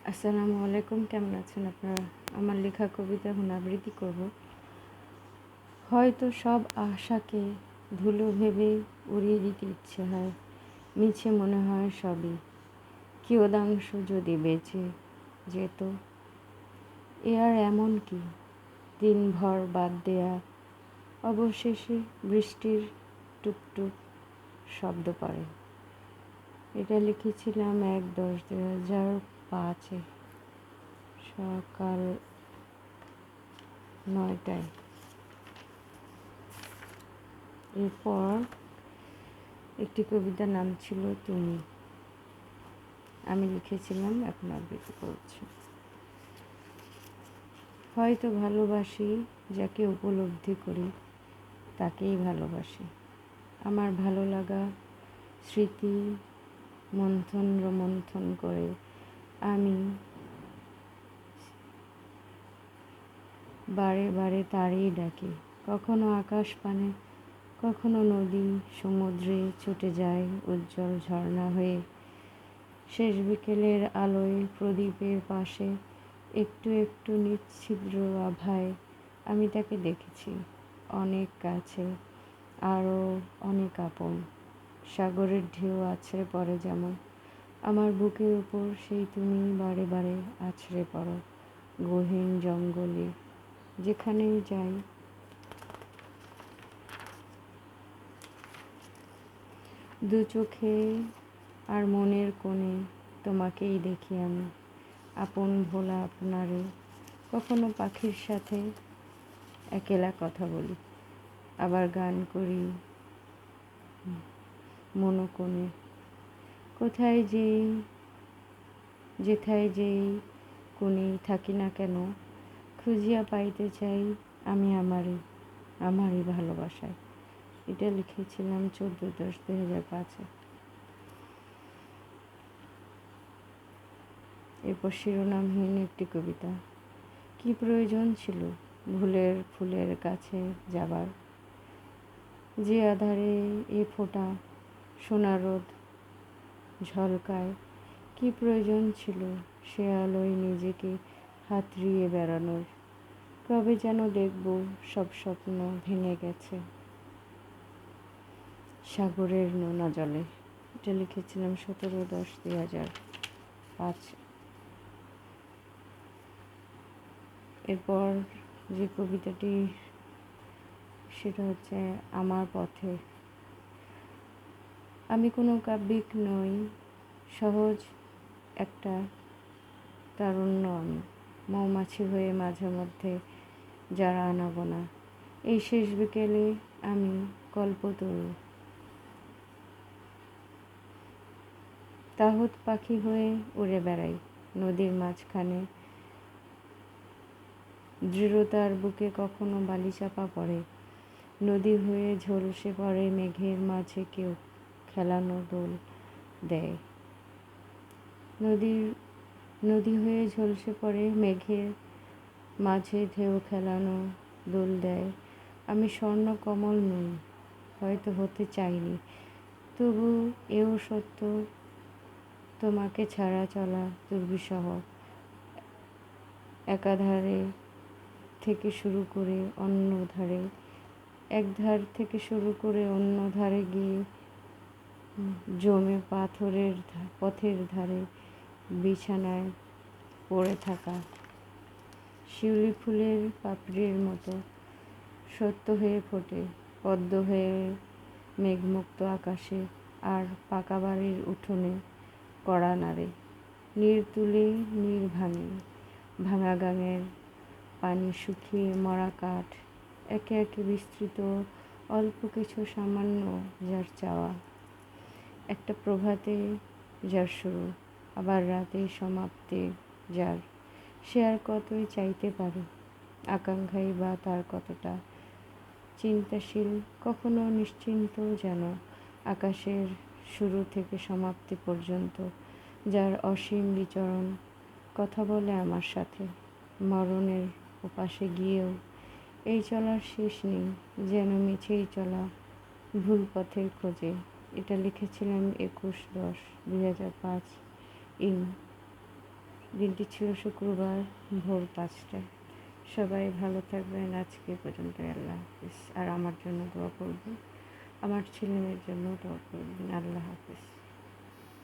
আসসালামু আলাইকুম, কেমন আছেন আপনারা? আমার লেখা কবিতা এখন আবৃত্তি করব। হয়তো সব আশাকে ধুলো ভেবে উড়িয়ে দিতে ইচ্ছে হয়, মিছে মনে হয় সবই। কিয়দাংশ যদি বেঁচে যেত, এ আর এমন কি দিনভর বাদ দেয়া, অবশেষে বৃষ্টির টুপটুপ শব্দ পড়ে। এটা লিখেছিলাম ১/১০/২০০৫ সকাল ৯টায়। এরপর একটি কবিতার নাম ছিল তুমি, আমি লিখেছিলাম, এখন আবৃত্তি করছি। হয়তো ভালোবাসি যাকে উপলব্ধি করি, তাকেই ভালোবাসি। আমার ভালো লাগা স্মৃতি মন্থন রোমন্থন করে আমি বারে বারে তারই ডাকি। কখনো আকাশ পানে, কখনো নদী সমুদ্রে ছুটে যায় উজ্জ্বল ঝর্ণা হয়ে। শেষ বিকেলের আলোয় প্রদীপের পাশে একটু একটু নিচ্ছিদ্র আভায় আমি তাকে দেখেছি, অনেক কাছে, আরও অনেক আপন। সাগরের ঢেউ আছড়ে পড়ে যেমন আমার বুকের উপর, সেই তুমি বারে বারে আছড়ে পড়ো। গহীন জঙ্গলে যেখানেই যাই, দু চোখে আর মনের কোণে তোমাকেই দেখি আমি, আপন ভোলা আপনারে। কখনো পাখির সাথে একেলা কথা বলি, আবার গান করি মনোকোণে। কোথায় যেই যেথায় যেই কোণেই থাকি না কেন, খুঁজিয়া পাইতে চাই আমি আমারই ভালোবাসায়। এটা লিখেছিলাম 14/10/2005। এরপর শিরোনামহীন একটি কবিতা। কি প্রয়োজন ছিল ফুলের কাছে যাবার, যে আধারে এ ফোঁটা সোনা রোদ ঝলকায়। কি প্রয়োজন ছিল সে আলোয় নিজেকে হাতড়িয়ে বেড়ানোর। কবে যেন দেখব সব স্বপ্ন ভেঙে গেছে সাগরের নোনা জলে। এটা লিখেছিলাম 17/10/2005। এরপর যে কবিতাটি, সেটা হচ্ছে আমার পথে। আমি কোনো কাব্যিক নই, সহজ একটা তারুণ্য আমি, মৌমাছি হয়ে মাঝে মধ্যে যারা আনাগোনা। এই শেষ বিকেলে আমি কল্পতরু, তাহুত পাখি হয়ে উড়ে বেড়াই নদীর মাঝখানে। দৃঢ়তার বুকে কখনো বালি চাপা পড়ে, নদী হয়ে ঝলসে পড়ে মেঘের মাঝে কেউ খেলানো দোল দেয়। নদী হয়ে ঝলসে পড়ে মেঘের মাঝে ঢেউ খেলানো দোল দেয়। আমি স্বর্ণ কমল নই, হয়তো হতে চাইনি, তবু এও সত্য, তোমাকে ছাড়া চলা দুর্বিষহ। একাধারে থেকে শুরু করে অন্য ধারে, এক ধার থেকে শুরু করে অন্য ধারে গিয়ে জমে পাথরের পথের ধারে বিছানায় পড়ে থাকা শিউলি ফুলের পাপড়ির মতো সত্য হয়ে ফোটে পদ্ম হয়ে মেঘমুক্ত আকাশে, আর পাকা বাড়ির উঠোনে কড়া নাড়ে। নীর তুলে নীর ভাঙে, ভাঙা গাঙের পানি শুকিয়ে মরা কাঠ, একে একে বিস্তৃত অল্প কিছু সামান্য যার চাওয়া। একটা প্রভাতে যার শুরু, আবার রাতে সমাপ্তি যার, সে আর কতই চাইতে পারে। আকাঙ্ক্ষাই বা তার কতটা চিন্তাশীল, কখনো নিশ্চিন্ত যেন আকাশের শুরু থেকে সমাপ্তি পর্যন্ত, যার অসীম বিচরণ। কথা বলে আমার সাথে মরণের ওপাশে গিয়েও, এই চলার শেষ নেই, যেন মিছেই চলা ভুল পথের খোঁজে। এটা লিখেছিলাম 21/10/2005 ইং দিনটি ছিল শুক্রবার ভোর 5টায়। সবাই ভালো থাকবেন। আজকে পর্যন্ত আল্লাহ হাফিজ। আর আমার জন্য দোয়া করবেন, আমার ছেলে মেয়ের জন্য দোয়া করবেন। আল্লাহ হাফিজ।